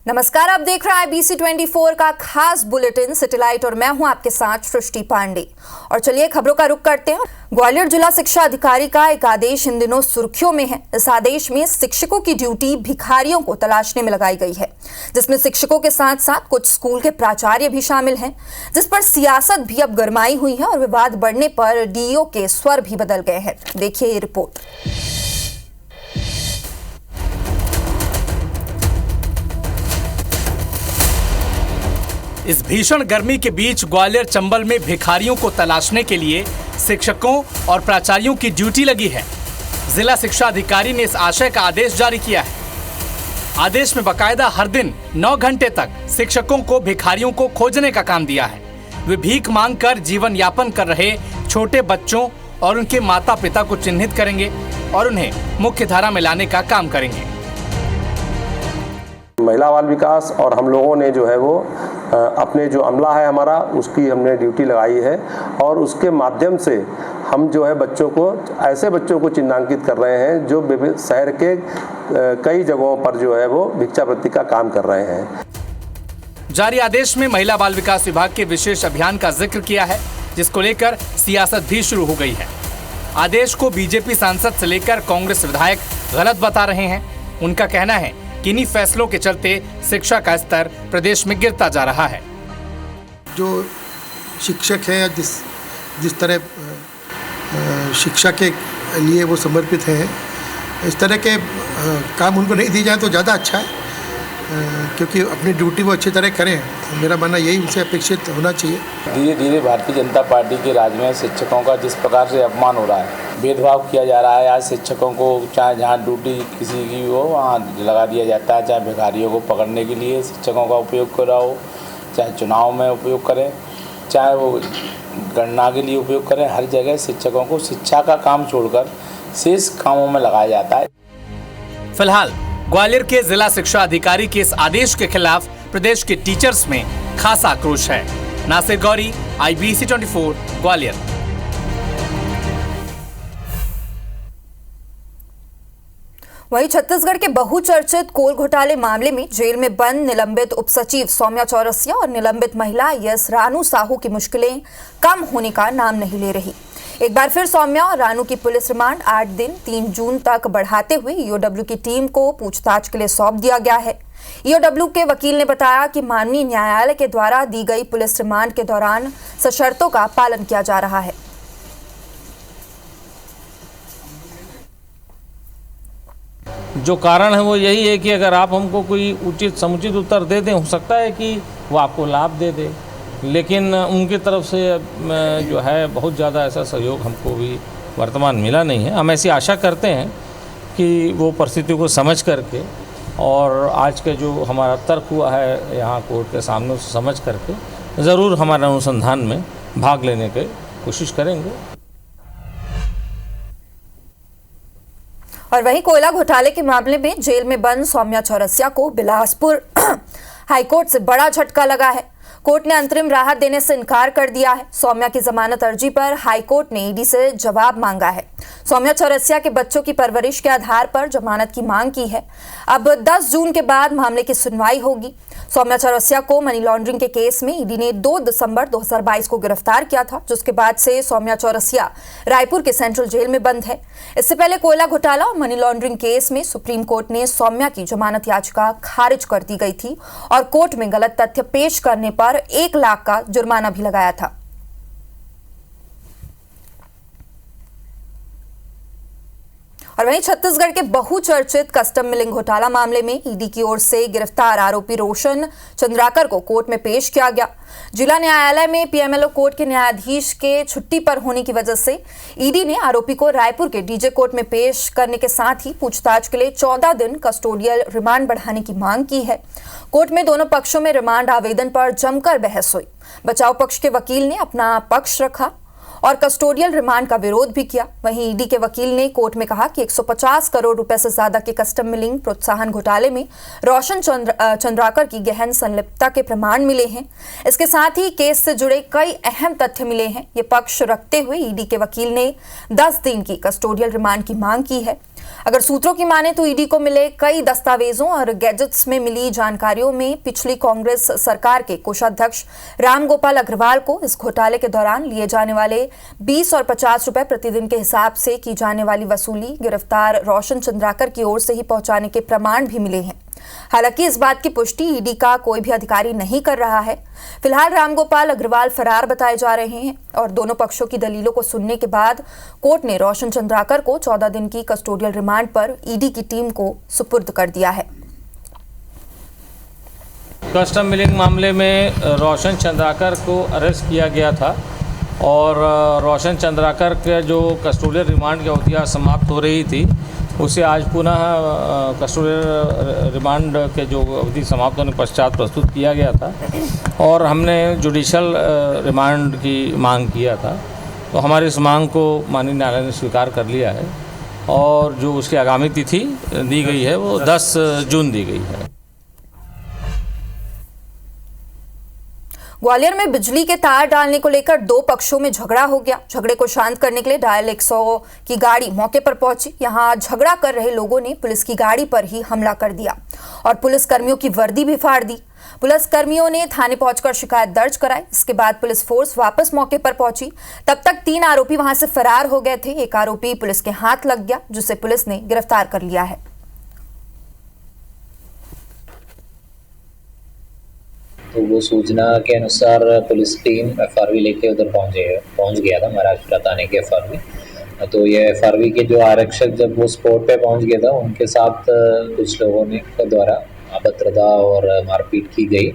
नमस्कार, आप देख रहे हैं BC24 का खास बुलेटिन सैटेलाइट और मैं हूं आपके साथ सृष्टि पांडे। और चलिए खबरों का रुख करते हैं। ग्वालियर जिला शिक्षा अधिकारी का एक आदेश इन दिनों सुर्खियों में है। इस आदेश में शिक्षकों की ड्यूटी भिखारियों को तलाशने में लगाई गई है, जिसमें शिक्षकों के साथ साथ कुछ स्कूल के प्राचार्य भी शामिल हैं, जिस पर सियासत भी अब गरमाई हुई है और विवाद बढ़ने पर DO के स्वर भी बदल गए हैं। देखिए ये रिपोर्ट। इस भीषण गर्मी के बीच ग्वालियर चंबल में भिखारियों को तलाशने के लिए शिक्षकों और प्राचार्यों की ड्यूटी लगी है। जिला शिक्षा अधिकारी ने इस आशय का आदेश जारी किया है। आदेश में बकायदा हर दिन 9 घंटे तक शिक्षकों को भिखारियों को खोजने का काम दिया है। वे भीख मांगकर जीवन यापन कर रहे छोटे बच्चों और उनके माता पिता को चिन्हित करेंगे और उन्हें मुख्य धारा में लाने का काम करेंगे। महिला बाल विकास और हम लोगों ने जो है वो अपने जो अमला है हमारा, उसकी हमने ड्यूटी लगाई है और उसके माध्यम से हम जो है बच्चों को, ऐसे बच्चों को चिन्हांकित कर रहे हैं जो शहर के कई जगहों पर जो है वो भिक्षावृत्ति का काम कर रहे हैं। जारी आदेश में महिला बाल विकास विभाग के विशेष अभियान का जिक्र किया है, जिसको लेकर सियासत भी शुरू हो गई है। आदेश को बीजेपी सांसद से लेकर कांग्रेस विधायक गलत बता रहे हैं। उनका कहना है कि इन्हीं फैसलों के चलते शिक्षा का स्तर प्रदेश में गिरता जा रहा है। जो शिक्षक हैं, जिस तरह शिक्षा के लिए वो समर्पित हैं, इस तरह के काम उनको नहीं दिए जाए तो ज़्यादा अच्छा है, क्योंकि अपनी ड्यूटी वो अच्छी तरह करें। मेरा मानना यही उनसे अपेक्षित होना चाहिए। धीरे धीरे भारतीय जनता पार्टी के राज में शिक्षकों का जिस प्रकार से अपमान हो रहा है, भेदभाव किया जा रहा है। आज शिक्षकों को चाहे जहाँ ड्यूटी किसी की हो वहाँ लगा दिया जाता है, चाहे भिखारियों को पकड़ने के लिए शिक्षकों का उपयोग कर रहा हो, चाहे चुनाव में उपयोग करें, चाहे वो गणना के लिए उपयोग करें। हर जगह शिक्षकों को शिक्षा का काम छोड़कर शेष कामों में लगाया जाता है। फिलहाल ग्वालियर के जिला शिक्षा अधिकारी के इस आदेश के खिलाफ प्रदेश के टीचर्स में खासा आक्रोश है। नासिर गौरी, IBC24 ग्वालियर। वहीं छत्तीसगढ़ के बहुचर्चित कोल घोटाले मामले में जेल में बंद निलंबित उपसचिव सौम्या चौरसिया और निलंबित महिला यस रानू साहू की मुश्किलें कम होने का नाम नहीं ले रही। एक बार फिर सौम्या और रानू की पुलिस रिमांड 8 दिन 3 जून तक बढ़ाते हुए EOW की टीम को पूछताछ के लिए सौंप दिया गया है। EOW के वकील ने बताया कि माननीय न्यायालय के द्वारा दी गई पुलिस रिमांड के दौरान सशर्तों का पालन किया जा रहा है। जो कारण है वो यही है कि अगर आप हमको कोई उचित समुचित उत्तर दे दें, हो सकता है कि वो आपको लाभ दे दे, लेकिन उनकी तरफ से जो है बहुत ज़्यादा ऐसा सहयोग हमको भी वर्तमान मिला नहीं है। हम ऐसी आशा करते हैं कि वो परिस्थिति को समझ करके और आज के जो हमारा तर्क हुआ है यहाँ कोर्ट के सामने, उसे समझ करके ज़रूर हमारे अनुसंधान में भाग लेने की कोशिश करेंगे। और वहीं कोयला घोटाले के मामले में जेल में बंद सौम्या चौरसिया को बिलासपुर हाईकोर्ट से बड़ा झटका लगा है। कोर्ट ने अंतरिम राहत देने से इनकार कर दिया है। सौम्या की जमानत अर्जी पर हाईकोर्ट ने ED से जवाब मांगा है। सौम्या चौरसिया के बच्चों की परवरिश के आधार पर जमानत की मांग की है। अब 10 जून के बाद मामले की सुनवाई होगी। सौम्या चौरसिया को मनी लॉन्ड्रिंग के केस में ED ने 2 दिसंबर 2022 को गिरफ्तार किया था, जिसके बाद से सौम्या चौरसिया रायपुर के सेंट्रल जेल में बंद है। इससे पहले कोयला घोटाला और मनी लॉन्ड्रिंग केस में सुप्रीम कोर्ट ने सौम्या की जमानत याचिका खारिज कर दी गई थी और कोर्ट में गलत तथ्य पेश करने पर 1 लाख का जुर्माना भी लगाया था। और वहीं छत्तीसगढ़ के बहुचर्चित कस्टम मिलिंग घोटाला मामले में ED की ओर से गिरफ्तार आरोपी रोशन चंद्राकर को कोर्ट में पेश किया गया। जिला न्यायालय में PMLO कोर्ट के न्यायाधीश के छुट्टी पर होने की वजह से ED ने आरोपी को रायपुर के DJ कोर्ट में पेश करने के साथ ही पूछताछ के लिए 14 दिन कस्टोडियल रिमांड बढ़ाने की मांग की है। कोर्ट में दोनों पक्षों में रिमांड आवेदन पर जमकर बहस हुई। बचाव पक्ष के वकील ने अपना पक्ष रखा और कस्टोडियल रिमांड का विरोध भी किया। वहीं ED के वकील ने कोर्ट में कहा कि 150 करोड़ रुपए से ज्यादा के कस्टम मिलिंग प्रोत्साहन घोटाले में रोशन चंद्राकर की गहन संलिप्तता के प्रमाण मिले हैं। इसके साथ ही केस से जुड़े कई अहम तथ्य मिले हैं। ये पक्ष रखते हुए ED के वकील ने 10 दिन की कस्टोडियल रिमांड की मांग की है। अगर सूत्रों की माने तो ईडी को मिले कई दस्तावेजों और गैजेट्स में मिली जानकारियों में पिछली कांग्रेस सरकार के कोषाध्यक्ष रामगोपाल अग्रवाल को इस घोटाले के दौरान लिए जाने वाले 20 और 50 रुपए प्रतिदिन के हिसाब से की जाने वाली वसूली गिरफ्तार रोशन चंद्राकर की ओर से ही पहुंचाने के प्रमाण भी मिले हैं। हालांकि इस बात की पुष्टि ईडी का कोई भी अधिकारी नहीं कर रहा है। फिलहाल रामगोपाल अग्रवाल फरार बताए जा रहे हैं और दोनों पक्षों की दलीलों को सुनने के बाद कोर्ट ने रोशन चंद्राकर को 14 दिन की कस्टोडियल रिमांड पर ईडी की टीम को सुपुर्द कर दिया है। कस्टम मिलिंग मामले में रोशन चंद्राकर को अरेस्ट किया गया था और रोशन चंद्राकर के जो कस्टोडियल रिमांड की अवधि समाप्त हो रही थी उसे आज पुनः कस्टोडियल रिमांड के जो अवधि समाप्त होने के पश्चात प्रस्तुत किया गया था और हमने जुडिशल रिमांड की मांग किया था। तो हमारी इस मांग को माननीय न्यायालय ने स्वीकार कर लिया है और जो उसकी आगामी तिथि दी गई है वो 10 जून दी गई है। ग्वालियर में बिजली के तार डालने को लेकर दो पक्षों में झगड़ा हो गया। झगड़े को शांत करने के लिए डायल 100 की गाड़ी मौके पर पहुंची। यहां झगड़ा कर रहे लोगों ने पुलिस की गाड़ी पर ही हमला कर दिया और पुलिस कर्मियों की वर्दी भी फाड़ दी। पुलिस कर्मियों ने थाने पहुंचकर शिकायत दर्ज कराई। इसके बाद पुलिस फोर्स वापस मौके पर पहुंची। तब तक 3 आरोपी वहां से फरार हो गए थे। एक आरोपी पुलिस के हाथ लग गया, जिसे पुलिस ने गिरफ्तार कर लिया है। तो वो सूचना के अनुसार पुलिस टीम FRV लेके उधर पहुंच गया था महाराष्ट्र थाने के FRV। तो ये FRV के जो आरक्षक जब वो स्पॉट पे पहुंच गया था उनके साथ कुछ लोगों ने द्वारा अभद्रता और मारपीट की गई।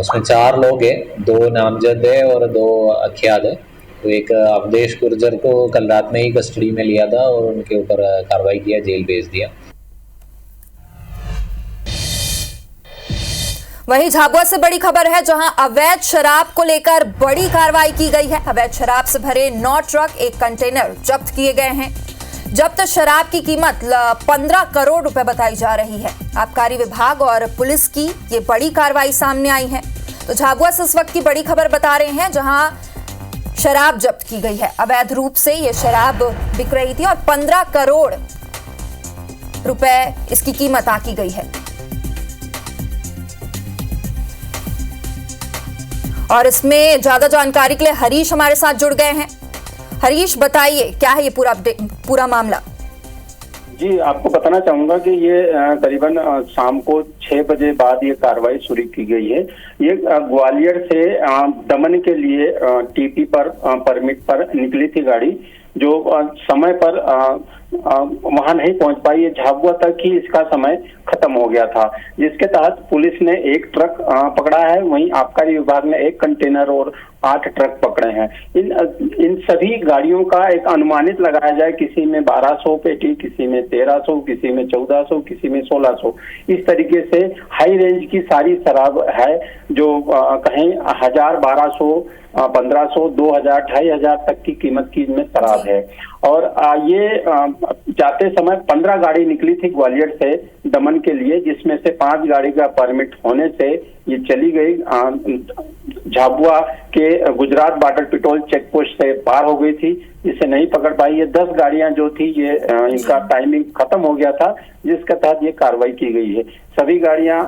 उसमें 4 लोग हैं, 2 नामजद है और 2 अख्यात है। तो एक अवधेश गुर्जर को कल रात में ही कस्टडी में लिया था और उनके ऊपर कार्रवाई किया, जेल भेज दिया। वहीं झाबुआ से बड़ी खबर है, जहां अवैध शराब को लेकर बड़ी कार्रवाई की गई है। अवैध शराब से भरे 9 ट्रक, 1 कंटेनर जब्त किए गए हैं। जब्त शराब की कीमत 15 करोड़ रुपए बताई जा रही है। आबकारी विभाग और पुलिस की ये बड़ी कार्रवाई सामने आई है। तो झाबुआ से इस वक्त की बड़ी खबर बता रहे हैं, जहां शराब जब्त की गई है। अवैध रूप से ये शराब बिक रही थी और 15 करोड़ रुपए इसकी कीमत आकी गई है। और इसमें ज्यादा जानकारी के लिए हरीश हमारे साथ जुड़ गए हैं। हरीश, बताइए क्या है ये पूरा मामला? जी, आपको बताना चाहूंगा कि ये करीबन शाम को 6 बजे बाद ये कार्रवाई शुरू की गई है। ये ग्वालियर से दमन के लिए TP पर परमिट पर निकली थी गाड़ी, जो समय पर वहां नहीं पहुंच पाई। ये झाबुआ तक ही इसका समय खत्म हो गया था, जिसके तहत पुलिस ने 1 ट्रक पकड़ा है। वहीं आबकारी विभाग ने 1 कंटेनर और 8 ट्रक पकड़े हैं। इन सभी गाड़ियों का एक अनुमानित लगाया जाए, किसी में 1200 पेटी, किसी में 1300, किसी में 1400, किसी में 1600, इस तरीके से हाई रेंज की सारी शराब है, जो कहीं 1000, 1200, 1500, 2000, 2500 तक की कीमत की इनमें शराब है। और ये जाते समय 15 गाड़ी निकली थी ग्वालियर से दमन के लिए, जिसमें से 5 गाड़ी का परमिट होने से ये चली गई झाबुआ के Gujarat border petrol check post से पार हो गई थी, जिसे नहीं पकड़ पाई। ये 10 गाड़ियां जो थी ये इनका टाइमिंग खत्म हो गया था, जिसके तहत ये कार्रवाई की गई है। सभी गाड़ियां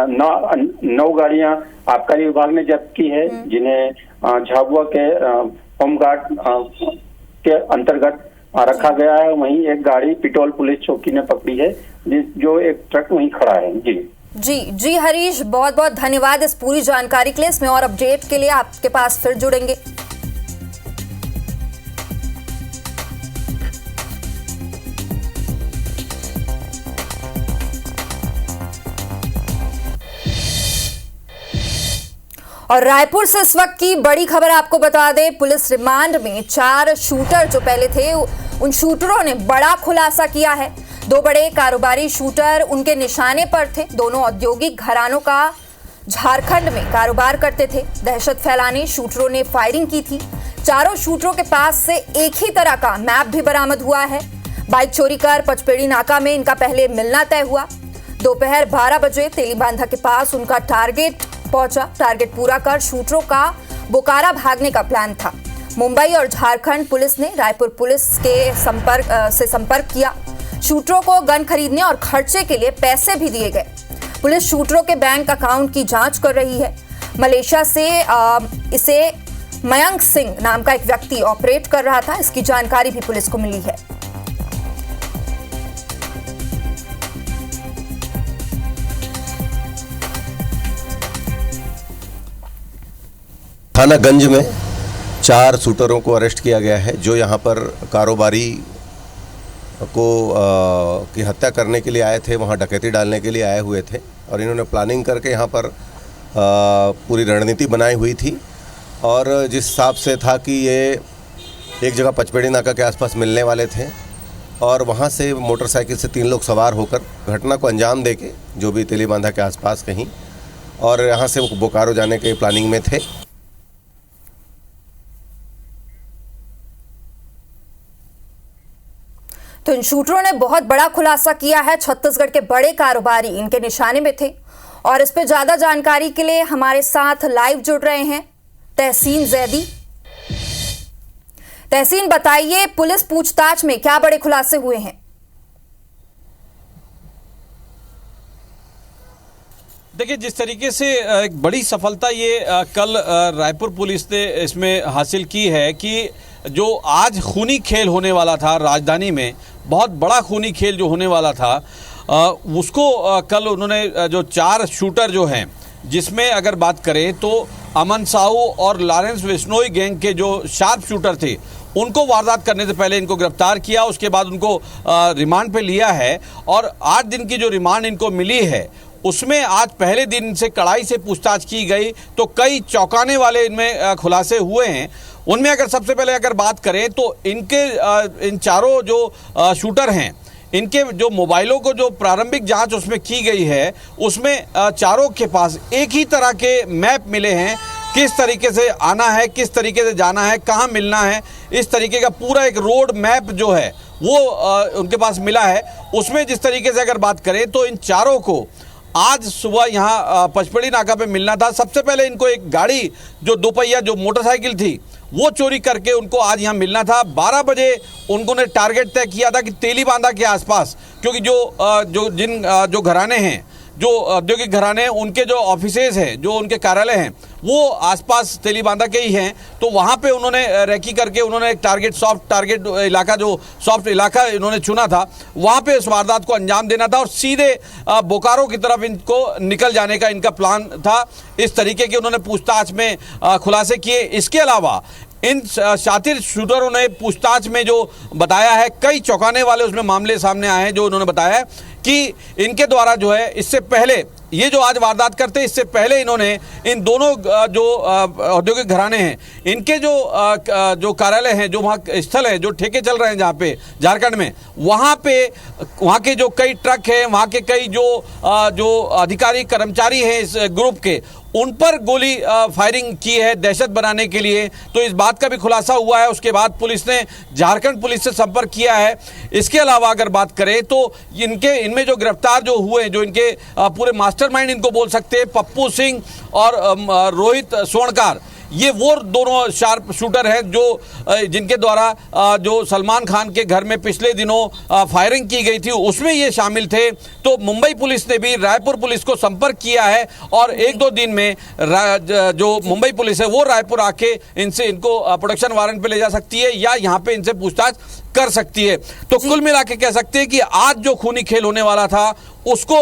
9 गाड़ियां आबकारी विभाग ने जब्त की है, जिन्हें झाबुआ के होमगार्ड के अंतर्गत रखा गया है। वहीं एक गाड़ी पेट्रोल पुलिस चौकी ने पकड़ी है, जो एक ट्रक वहीं खड़ा है। जी हरीश, बहुत बहुत धन्यवाद इस पूरी जानकारी के लिए। इसमें और अपडेट के लिए आपके पास फिर जुड़ेंगे। और रायपुर से इस वक्त की बड़ी खबर आपको बता दें, पुलिस रिमांड में 4 शूटर जो पहले थे, उन शूटरों ने बड़ा खुलासा किया है। 2 बड़े कारोबारी शूटर उनके निशाने पर थे। दोनों औद्योगिक घरानों का झारखंड में कारोबार करते थे। दहशत फैलाने शूटरों ने फायरिंग की थी। चारों शूटरों के पास से एक ही तरह का मैप भी बरामद हुआ है। बाइक चोरी कर पचपेड़ी नाका में इनका पहले मिलना तय हुआ। दोपहर 12 बजे तेलीबांधा के पास उनका टारगेट पहुंचा। टारगेट पूरा कर शूटरों का बोकारो भागने का प्लान था। मुंबई और झारखंड पुलिस ने रायपुर पुलिस के संपर्क किया। शूटरों को गन खरीदने और खर्चे के लिए पैसे भी दिए गए। पुलिस शूटरों के बैंक अकाउंट की जांच कर रही है। मलेशिया से इसे मयंक सिंह नाम का एक व्यक्ति ऑपरेट कर रहा था, इसकी जानकारी भी पुलिस को मिली है। थाना गंज में 4 शूटरों को अरेस्ट किया गया है, जो यहाँ पर कारोबारी को की हत्या करने के लिए आए थे, वहाँ डकैती डालने के लिए आए हुए थे और इन्होंने प्लानिंग करके यहाँ पर पूरी रणनीति बनाई हुई थी। और जिस हिसाब से था कि ये एक जगह पचपेड़ी नाका के आसपास मिलने वाले थे और वहाँ से मोटरसाइकिल से 3 लोग सवार होकर घटना को अंजाम देके जो भी तेलीबांधा के आसपास कहीं, और यहाँ से वो बोकारो जाने के प्लानिंग में थे। तो इन शूटरों ने बहुत बड़ा खुलासा किया है। छत्तीसगढ़ के बड़े कारोबारी इनके निशाने में थे और इस पे ज्यादा जानकारी के लिए हमारे साथ लाइव जुड़ रहे हैं तहसीन जैदी। तहसीन, बताइए पुलिस पूछताछ में क्या बड़े खुलासे हुए हैं? देखिए, जिस तरीके से एक बड़ी सफलता ये कल रायपुर पुलिस ने इसमें हासिल की है कि जो आज खूनी खेल होने वाला था राजधानी में, बहुत बड़ा खूनी खेल जो होने वाला था, उसको कल उन्होंने जो 4 शूटर जो हैं, जिसमें अगर बात करें तो अमन साहू और लॉरेंस बिश्नोई गैंग के जो शार्प शूटर थे, उनको वारदात करने से पहले इनको गिरफ्तार किया। उसके बाद उनको रिमांड पे लिया है और 8 दिन की जो रिमांड इनको मिली है उसमें आज पहले दिन से कड़ाई से पूछताछ की गई तो कई चौंकाने वाले इनमें खुलासे हुए हैं। उनमें अगर सबसे पहले अगर बात करें तो इनके इन चारों जो शूटर हैं, इनके जो मोबाइलों को जो प्रारंभिक जांच उसमें की गई है, उसमें चारों के पास एक ही तरह के मैप मिले हैं, किस तरीके से आना है, किस तरीके से जाना है, कहाँ मिलना है, इस तरीके का पूरा एक रोड मैप जो है वो उनके पास मिला है। उसमें जिस तरीके से अगर बात करें तो इन चारों को आज सुबह यहाँ पचपेड़ी नाका पे मिलना था। सबसे पहले इनको एक गाड़ी जो 2 पहिया जो मोटरसाइकिल थी वो चोरी करके उनको आज यहाँ मिलना था। 12 बजे उन्होंने टारगेट तय किया था कि तेलीबांधा के आसपास, क्योंकि जो घराने हैं, जो औद्योगिक घराने हैं, उनके जो ऑफिसेज हैं, जो उनके कार्यालय हैं, वो आसपास तेलीबांधा के ही हैं। तो वहाँ पे उन्होंने रेकी करके उन्होंने एक सॉफ्ट टारगेट इलाका, जो सॉफ्ट इलाका इन्होंने चुना था, वहाँ पे इस वारदात को अंजाम देना था और सीधे बोकारो की तरफ इनको निकल जाने का इनका प्लान था। इस तरीके के उन्होंने पूछताछ में खुलासे किए। इसके अलावा इन शातिर शूटरों ने पूछताछ में जो बताया है, कई चौंकाने वाले उसमें मामले सामने आए हैं। जो उन्होंने बताया है कि इनके द्वारा जो है, इससे पहले ये जो आज वारदात करते, इससे पहले इन्होंने इन दोनों जो औद्योगिक घराने हैं, इनके जो कार्यालय हैं, जो वहाँ स्थल है, जो ठेके चल रहे हैं जहाँ पे झारखंड में, वहाँ के जो कई ट्रक हैं, वहाँ के कई जो अधिकारी कर्मचारी हैं इस ग्रुप के, उन पर गोली फायरिंग की है दहशत बनाने के लिए। तो इस बात का भी खुलासा हुआ है। उसके बाद पुलिस ने झारखंड पुलिस से संपर्क किया है। इसके अलावा अगर बात करें तो इनमें जो गिरफ्तार जो हुए, जो इनके पूरे मास्टरमाइंड इनको बोल सकते हैं, पप्पू सिंह और रोहित स्वर्णकार, ये वो दोनों शार्प शूटर हैं जिनके द्वारा जो सलमान खान के घर में पिछले दिनों फायरिंग की गई थी, उसमें ये शामिल थे। तो मुंबई पुलिस ने भी रायपुर पुलिस को संपर्क किया है और 1-2 दिन में जो मुंबई पुलिस है वो रायपुर आके इनको प्रोटेक्शन वारंट पे ले जा सकती है या यहाँ पे इनसे पूछताछ कर सकती है। तो कुल मिला के कह सकते हैं कि आज जो खूनी खेल होने वाला था उसको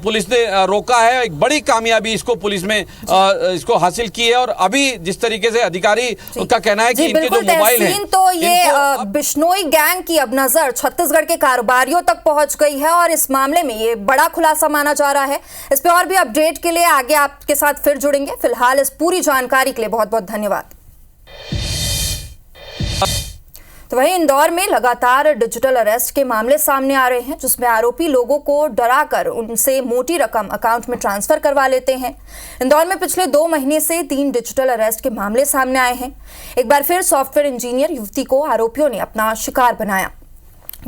पुलिस ने रोका है। एक बड़ी कामयाबी इसको पुलिस में इसको हासिल की है। और अभी जिस तरीके से अधिकारी का कहना है कि इनके जो मोबाइल हैं, तो ये बिश्नोई गैंग की अब नजर छत्तीसगढ़ के कारोबारियों तक पहुंच गई है और इस मामले में ये बड़ा खुलासा माना जा रहा है। इस पे और भी अपडेट के लिए आगे आपके साथ फिर जुड़ेंगे। फिलहाल इस पूरी जानकारी के लिए बहुत बहुत धन्यवाद। तो वहीं इंदौर में लगातार डिजिटल अरेस्ट के मामले सामने आ रहे हैं, जिसमें आरोपी लोगों को डराकर उनसे मोटी रकम अकाउंट में ट्रांसफर करवा लेते हैं। इंदौर में पिछले 2 महीने से 3 डिजिटल अरेस्ट के मामले सामने आए हैं। एक बार फिर सॉफ्टवेयर इंजीनियर युवती को आरोपियों ने अपना शिकार बनाया।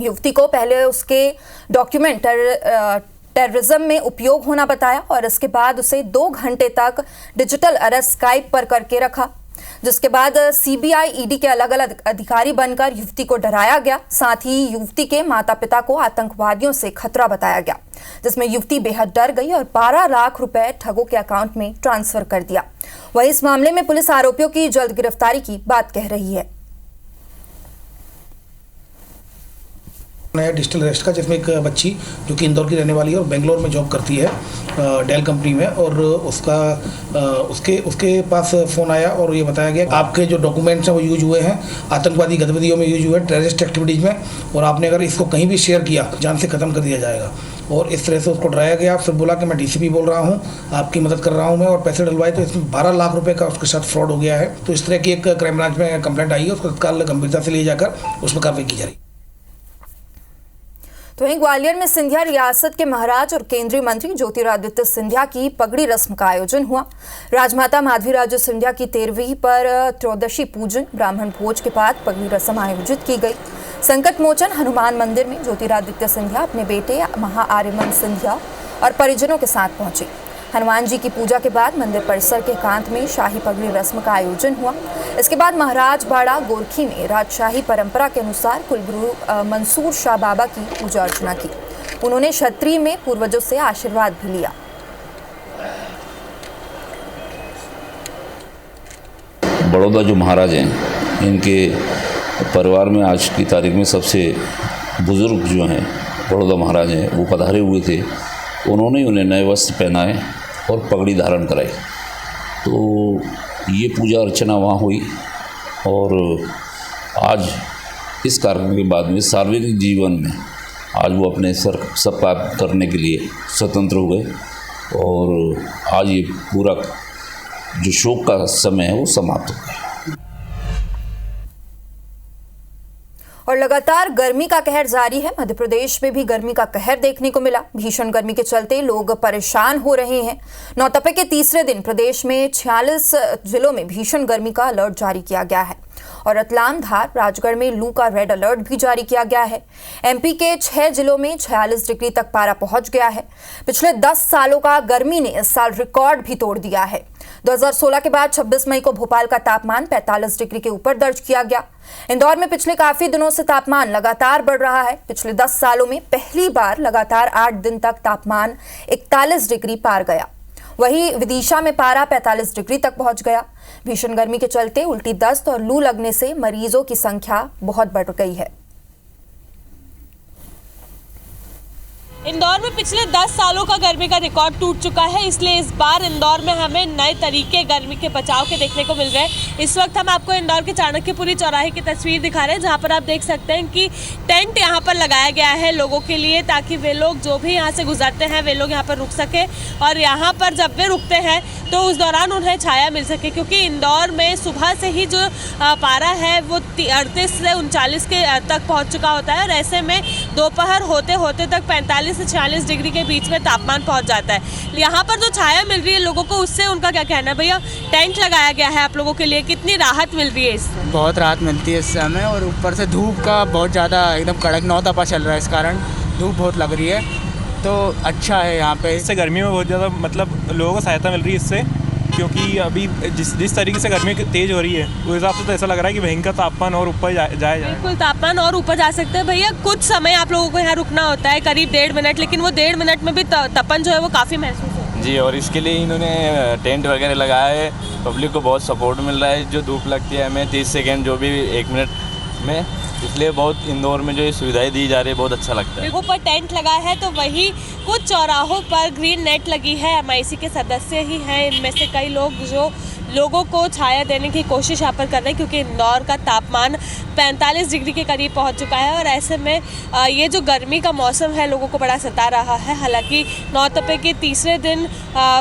युवती को पहले उसके डॉक्यूमेंट टेररिज्म में उपयोग होना बताया और इसके बाद उसे 2 घंटे तक डिजिटल अरेस्ट स्काइप पर करके रखा। जिसके बाद सीबीआई ईडी के अलग अलग अधिकारी बनकर युवती को डराया गया। साथ ही युवती के माता पिता को आतंकवादियों से खतरा बताया गया, जिसमें युवती बेहद डर गई और 12 लाख रुपए ठगों के अकाउंट में ट्रांसफर कर दिया। वहीं इस मामले में पुलिस आरोपियों की जल्द गिरफ्तारी की बात कह रही है। नया डिजिटल अरेस्ट का, जिसमें एक बच्ची जो कि इंदौर की रहने वाली है और बेंगलोर में जॉब करती है डेल कंपनी में, और उसके पास फ़ोन आया और ये बताया गया आपके जो डॉक्यूमेंट्स हैं वो यूज हुए हैं आतंकवादी गतिविधियों में, यूज हुए हैं टेररिस्ट एक्टिविटीज़ में, और आपने अगर इसको कहीं भी शेयर किया जान से ख़त्म कर दिया जाएगा। और इस तरह से उसको डराया गया। फिर बोला कि मैं डीसीपी बोल रहा हूँ, आपकी मदद कर रहा हूँ मैं, और पैसे डलवाए तो इसमें 12 लाख रुपए का उसके साथ फ्रॉड हो गया है। तो इस तरह की एक क्राइम ब्रांच में कंप्लेंट आई है, उसको तत्काल गंभीरता से ले जाकर उस पर कार्रवाई की जा रही है। तो वहीं ग्वालियर में सिंधिया रियासत के महाराज और केंद्रीय मंत्री ज्योतिरादित्य सिंधिया की पगड़ी रस्म का आयोजन हुआ। राजमाता माधवी राजे सिंधिया की 13वीं पर त्रयोदशी पूजन ब्राह्मण भोज के बाद पगड़ी रस्म आयोजित की गई। संकट मोचन हनुमान मंदिर में ज्योतिरादित्य सिंधिया अपने बेटे महाआर्यमन सिंधिया और परिजनों के साथ पहुंचे। हनुमान जी की पूजा के बाद मंदिर परिसर के एकांत में शाही पगड़ी रस्म का आयोजन हुआ। इसके बाद महाराज बाड़ा गोरखी में राजशाही परंपरा के अनुसार कुलगुरु मंसूर शाह बाबा की पूजा अर्चना की। उन्होंने क्षत्रिय में पूर्वजों से आशीर्वाद भी लिया। बड़ौदा जो महाराज हैं, इनके परिवार में आज की तारीख में सबसे बुजुर्ग जो हैं बड़ौदा महाराज हैं, वो पधारे हुए थे। उन्होंने उन्हें नए वस्त्र पहनाए और पगड़ी धारण कराई। तो ये पूजा अर्चना वहाँ हुई और आज इस कार्यक्रम के बाद में सार्वजनिक जीवन में आज वो अपने सब काम करने के लिए स्वतंत्र हो गए और आज ये पूरा जो शोक का समय है वो समाप्त हो गया। और लगातार गर्मी का कहर जारी है। मध्य प्रदेश में भी गर्मी का कहर देखने को मिला। भीषण गर्मी के चलते लोग परेशान हो रहे हैं। नौतपे के तीसरे दिन प्रदेश में 46 जिलों में भीषण गर्मी का अलर्ट जारी किया गया है और रतलाम, धार, राजगढ़ में लू का रेड अलर्ट भी जारी किया गया है। एमपी के 6 जिलों में 46 डिग्री तक पारा पहुंच गया है। पिछले 10 सालों का गर्मी ने इस साल रिकॉर्ड भी तोड़ दिया है। 2016 के बाद 26 मई को भोपाल का तापमान 45 डिग्री के ऊपर दर्ज किया गया। इंदौर में पिछले काफी दिनों से तापमान लगातार बढ़ रहा है। पिछले 10 सालों में पहली बार लगातार 8 दिन तक तापमान 41 डिग्री पार गया। वहीं विदिशा में पारा 45 डिग्री तक पहुंच गया। भीषण गर्मी के चलते उल्टी दस्त और लू लगने से मरीजों की संख्या बहुत बढ़ गई है। इंदौर में पिछले 10 सालों का गर्मी का रिकॉर्ड टूट चुका है, इसलिए इस बार इंदौर में हमें नए तरीके गर्मी के बचाव के देखने को मिल रहे हैं। इस वक्त हम आपको इंदौर के चाणक्यपुरी चौराहे की तस्वीर दिखा रहे हैं, जहां पर आप देख सकते हैं कि टेंट यहां पर लगाया गया है लोगों के लिए, ताकि वे लोग जो भी यहां से गुजरते हैं वे लोग यहां पर रुक सके और यहां पर जब वे रुकते हैं तो उस दौरान उन्हें छाया मिल सके, क्योंकि इंदौर में सुबह से ही जो पारा है वो 38 से 39 के तक पहुँच चुका होता है और ऐसे में दोपहर होते होते तक 45 से 46 डिग्री के बीच में तापमान पहुंच जाता है। यहाँ पर जो छाया मिल रही है लोगों को, उससे उनका क्या कहना है? भैया, टेंट लगाया गया है आप लोगों के लिए, कितनी राहत मिल रही है इससे? बहुत राहत मिलती है इस समय, और ऊपर से धूप का बहुत ज़्यादा एकदम कड़क नौतपा चल रहा है, इस कारण धूप बहुत लग रही है, तो अच्छा है यहाँ पे। इससे गर्मी में बहुत ज़्यादा मतलब लोगों को सहायता मिल रही है इससे, क्योंकि अभी जिस तरीके से गर्मी तेज़ हो रही है उस हिसाब से तो ऐसा लग रहा है कि भयंकर तापमान और ऊपर जाए। बिल्कुल, तापमान और ऊपर जा सकते हैं। भैया, कुछ समय आप लोगों को यहाँ रुकना होता है, करीब 1.5 मिनट, लेकिन वो 1.5 मिनट में भी तपन जो है वो काफ़ी महसूस होता है। जी, और इसके लिए इन्होंने टेंट वगैरह लगाया है, पब्लिक को बहुत सपोर्ट मिल रहा है। जो धूप लगती है हमें 30 सेकेंड जो भी 1 मिनट में, इसलिए बहुत इंदौर में जो ये सुविधाएं दी जा रही है बहुत अच्छा लगता है। ऊपर टेंट लगा है तो वही कुछ चौराहों पर ग्रीन नेट लगी है। MIC के सदस्य ही हैं इनमें से कई लोग जो लोगों को छाया देने की कोशिश यहाँ पर कर रहे हैं, क्योंकि इंदौर का तापमान 45 डिग्री के करीब पहुँच चुका है और ऐसे में ये जो गर्मी का मौसम है लोगों को बड़ा सता रहा है। हालांकि नौतपे के तीसरे दिन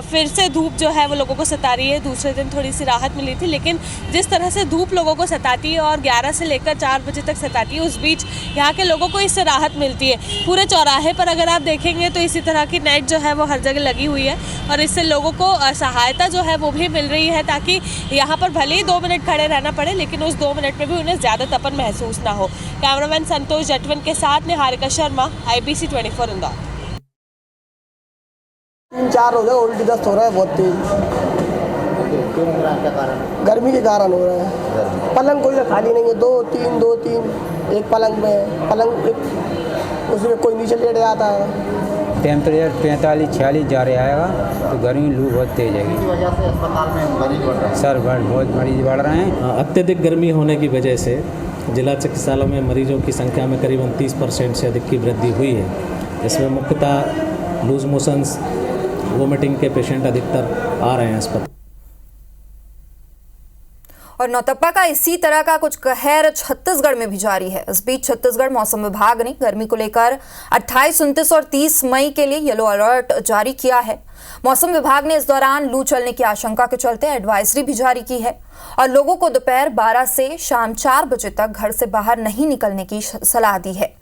फिर से धूप जो है वो लोगों को सता रही है। दूसरे दिन थोड़ी सी राहत मिली थी, लेकिन जिस तरह से धूप लोगों को सताती है और 11 से लेकर 4 बजे तक सताती है, उस बीच यहाँ के लोगों को इससे राहत मिलती है। पूरे चौराहे पर अगर आप देखेंगे तो इसी तरह की नेट जो है वो हर जगह लगी हुई है और इससे लोगों को सहायता जो है वो भी मिल रही है, ताकि यहाँ पर भले ही 2 मिनट खड़े रहना पड़े, लेकिन उस 2 मिनट में भी उन्हें ज़्यादा तपन महसूस ना हो। कैमरामैन संतोष जटवन के साथ निहारिका शर्मा, IBC 24 इंदौर। 3-4 हो गए, उल्टी दस्त हो रहा है बहुत तेज। क्यों नहीं हो रहा, क्या कारण है? गर्मी के कारण हो रहा है। पलंग कोई खाली नहीं है, दो तीन एक पलंग में उसमें कोई नीचे लेट जाता है। टेम्परेचर 45-46 जा रहा आएगा तो गर्मी लू बहुत तेज है। इसी वजह से अस्पताल में मरीज बढ़ रहे हैं। सर बहुत मरीज बढ़ रहे हैं। अत्यधिक गर्मी होने की वजह से जिला चिकित्सालय में मरीजों की संख्या में करीबन 30% से अधिक की वृद्धि हुई है। इसमें मुख्यतः लूज मोशंस, वोमिटिंग के पेशेंट अधिकतर आ रहे हैं अस्पताल। और नौतप्पा का इसी तरह का कुछ कहर छत्तीसगढ़ में भी जारी है। इस बीच छत्तीसगढ़ मौसम विभाग ने गर्मी को लेकर 28, 29 और 30 मई के लिए येलो अलर्ट जारी किया है। मौसम विभाग ने इस दौरान लू चलने की आशंका के चलते एडवाइजरी भी जारी की है और लोगों को दोपहर 12 से शाम 4 बजे तक घर से बाहर नहीं निकलने की सलाह दी है।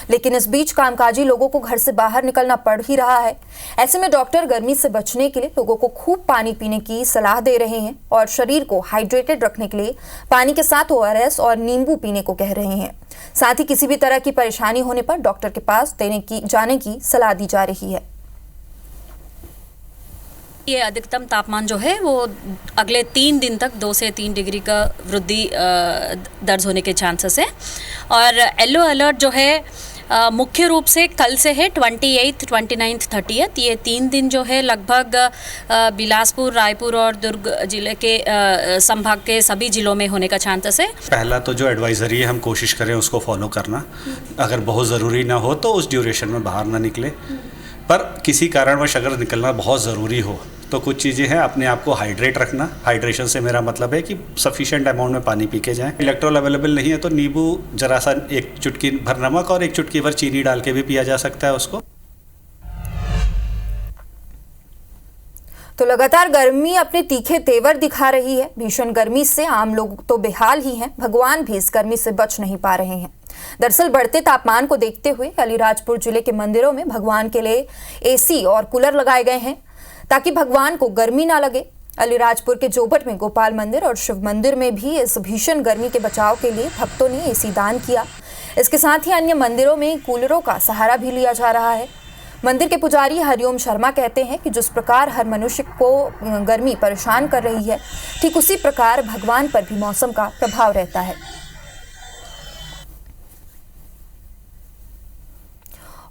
लेकिन इस बीच कामकाजी लोगों को घर से बाहर निकलना पड़ ही रहा है। ऐसे में डॉक्टर गर्मी से बचने के लिए लोगों को खूब पानी पीने की सलाह दे रहे हैं और शरीर को हाइड्रेटेड रखने के लिए पानी के साथ ORS और नींबू पीने को कह रहे हैं। साथ ही किसी भी तरह की परेशानी होने पर डॉक्टर के पास जाने की सलाह दी जा रही है। ये अधिकतम तापमान जो है वो अगले 3 दिन तक 2 से 3 डिग्री का वृद्धि दर्ज होने के चांसेस है। और येलो अलर्ट जो है मुख्य रूप से कल से है 28, 29, 30। ये 3 दिन जो है लगभग बिलासपुर, रायपुर और दुर्ग जिले के संभाग के सभी जिलों में होने का चांसेस है। पहला तो जो एडवाइजरी है हम कोशिश करें उसको फॉलो करना। अगर बहुत ज़रूरी ना हो तो उस ड्यूरेशन में बाहर ना निकले, पर किसी कारणवश अगर निकलना बहुत ज़रूरी हो तो कुछ चीज़ें हैं, अपने आप को हाइड्रेट रखना। हाइड्रेशन से मेरा मतलब है कि सफिशिएंट अमाउंट में पानी पी के जाएं। इलेक्ट्रोल अवेलेबल नहीं है तो नींबू जरा सा 1 चुटकी भर नमक और 1 चुटकी भर चीनी डाल के भी पिया जा सकता है उसको। तो लगातार गर्मी अपने तीखे तेवर दिखा रही है। भीषण गर्मी से आम लोग तो बेहाल ही हैं, भगवान भी इस गर्मी से बच नहीं पा रहे हैं। दरअसल बढ़ते तापमान को देखते हुए अलीराजपुर जिले के मंदिरों में भगवान के लिए AC और कूलर लगाए गए हैं ताकि भगवान को गर्मी ना लगे। अलीराजपुर के जोबट में गोपाल मंदिर और शिव मंदिर में भी इस भीषण गर्मी के बचाव के लिए भक्तों ने AC दान किया। इसके साथ ही अन्य मंदिरों में कूलरों का सहारा भी लिया जा रहा है। मंदिर के पुजारी हरिओम शर्मा कहते हैं कि जिस प्रकार हर मनुष्य को गर्मी परेशान कर रही है, ठीक उसी प्रकार भगवान पर भी मौसम का प्रभाव रहता है।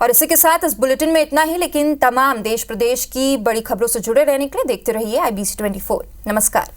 और इसी के साथ इस बुलेटिन में इतना ही, लेकिन तमाम देश प्रदेश की बड़ी खबरों से जुड़े रहने के लिए देखते रहिए IBC 24। नमस्कार।